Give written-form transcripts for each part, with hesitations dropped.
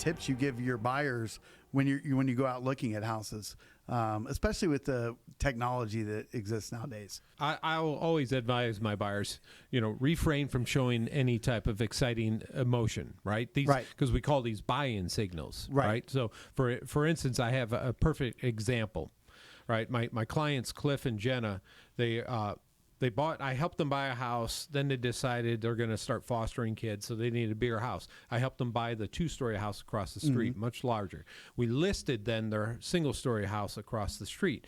tips you give your buyers when you go out looking at houses, especially with the technology that exists nowadays? I will always advise my buyers, refrain from showing any type of exciting emotion, right? Right. Because we call these buy-in signals, Right. right? So for instance, I have a perfect example, right? My clients, Cliff and Jenna, I helped them buy a house. Then they decided they're going to start fostering kids, so they needed a bigger house. I helped them buy the 2-story house across the street, much larger. We listed then their single-story house across the street.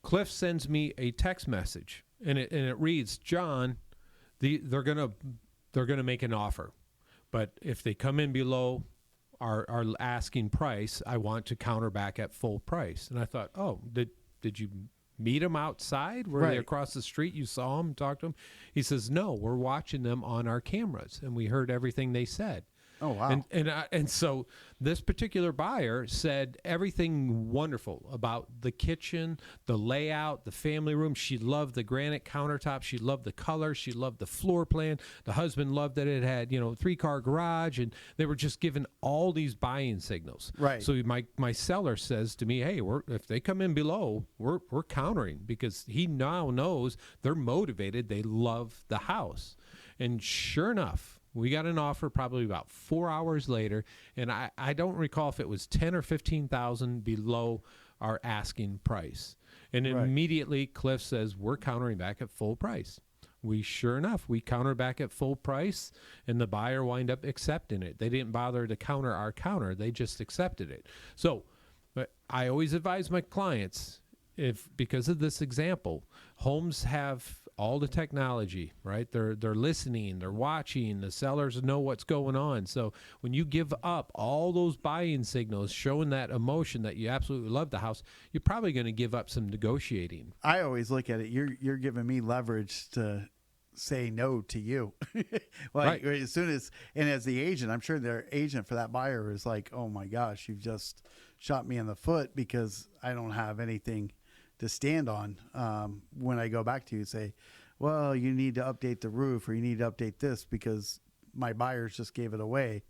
Cliff sends me a text message, and it reads, "John, they're gonna make an offer, but if they come in below our asking price, I want to counter back at full price." And I thought, oh, did you meet them outside? Were they across the street? You saw them, talked to them? He says, no, we're watching them on our cameras, and we heard everything they said. Oh, wow. And so this particular buyer said everything wonderful about the kitchen, the layout, the family room. She loved the granite countertop. She loved the color. She loved the floor plan. The husband loved that it had, 3-car garage, and they were just given all these buy-in signals. Right. So my seller says to me, hey, if they come in below, we're countering, because he now knows they're motivated. They love the house. And sure enough, we got an offer probably about 4 hours later, and I don't recall if it was 10 or 15,000 below our asking price. And immediately Cliff says, we're countering back at full price. Sure enough, we countered back at full price, and the buyer wind up accepting it. They didn't bother to counter our counter. They just accepted it. So I always advise my clients, because of this example, homes have all the technology, right? They're listening, they're watching, the sellers know what's going on. So when you give up all those buy-in signals showing that emotion that you absolutely love the house, you're probably going to give up some negotiating. I always look at it, you're giving me leverage to say no to you. As soon as the agent, I'm sure their agent for that buyer is like, oh my gosh, you've just shot me in the foot, because I don't have anything to stand on. When I go back to you and say, well, you need to update the roof, or you need to update this because my buyers just gave it away,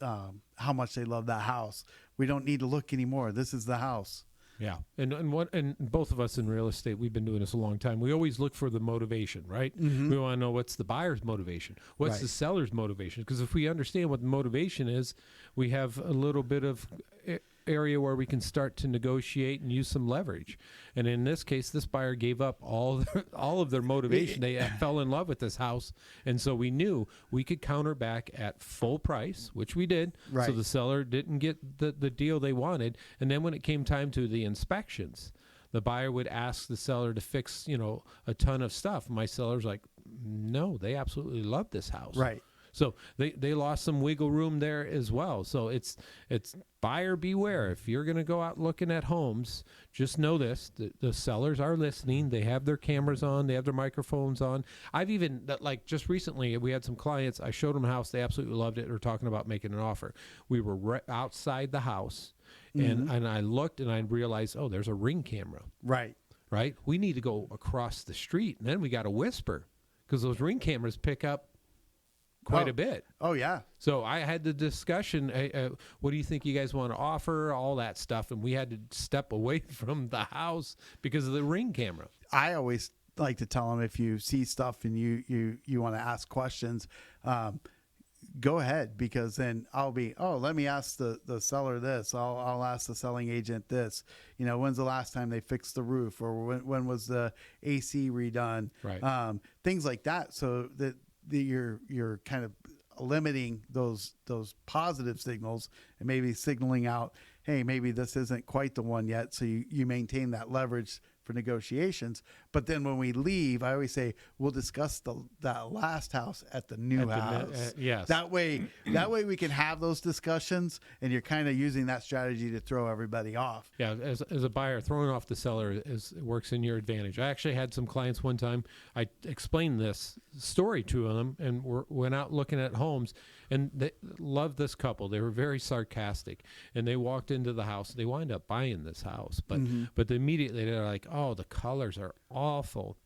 how much they love that house. We don't need to look anymore. This is the house. Yeah. And both of us in real estate, we've been doing this a long time. We always look for the motivation, right? Mm-hmm. We want to know what's the buyer's motivation, what's the seller's motivation. Because if we understand what the motivation is, we have a little bit of area where we can start to negotiate and use some leverage. And in this case, this buyer gave up all of their motivation. They fell in love with this house, and so we knew we could counter back at full price, which we did. Right. So the seller didn't get the deal they wanted. And then when it came time to the inspections, the buyer would ask the seller to fix, a ton of stuff. My seller's like, no, they absolutely love this house. Right. So they lost some wiggle room there as well. So it's buyer beware. If you're going to go out looking at homes, just know this: the sellers are listening. They have their cameras on. They have their microphones on. I've even, just recently, we had some clients. I showed them a house. They absolutely loved it. They're talking about making an offer. We were outside the house, and I looked and I realized, oh, there's a Ring camera. Right. Right. We need to go across the street, and then we got to whisper, because those Ring cameras pick up quite a bit. Oh, yeah. So I had the discussion, what do you think you guys want to offer, all that stuff, and we had to step away from the house because of the Ring camera. I always like to tell them, if you see stuff and you want to ask questions, go ahead, because then I'll be, let me ask the seller this. I'll ask the selling agent this. When's the last time they fixed the roof, or when was the AC redone? Right. Things like that, so that you're kind of limiting those positive signals and maybe signaling out, hey, maybe this isn't quite the one yet. So you maintain that leverage for negotiations. But then when we leave, I always say, we'll discuss that last house at the new house. Yes. That way we can have those discussions, and you're kind of using that strategy to throw everybody off. Yeah. As a buyer, throwing off the seller works in your advantage. I actually had some clients one time, I explained this story to them, and went out looking at homes, and they loved this couple. They were very sarcastic, and they walked into the house. They wind up buying this house, but immediately they're like, oh, the colors are awful.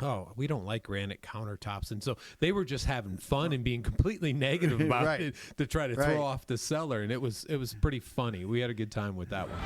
oh, we don't like granite countertops. And so they were just having fun and being completely negative about Right. it to try to Right. throw off the seller. And it was pretty funny. We had a good time with that one.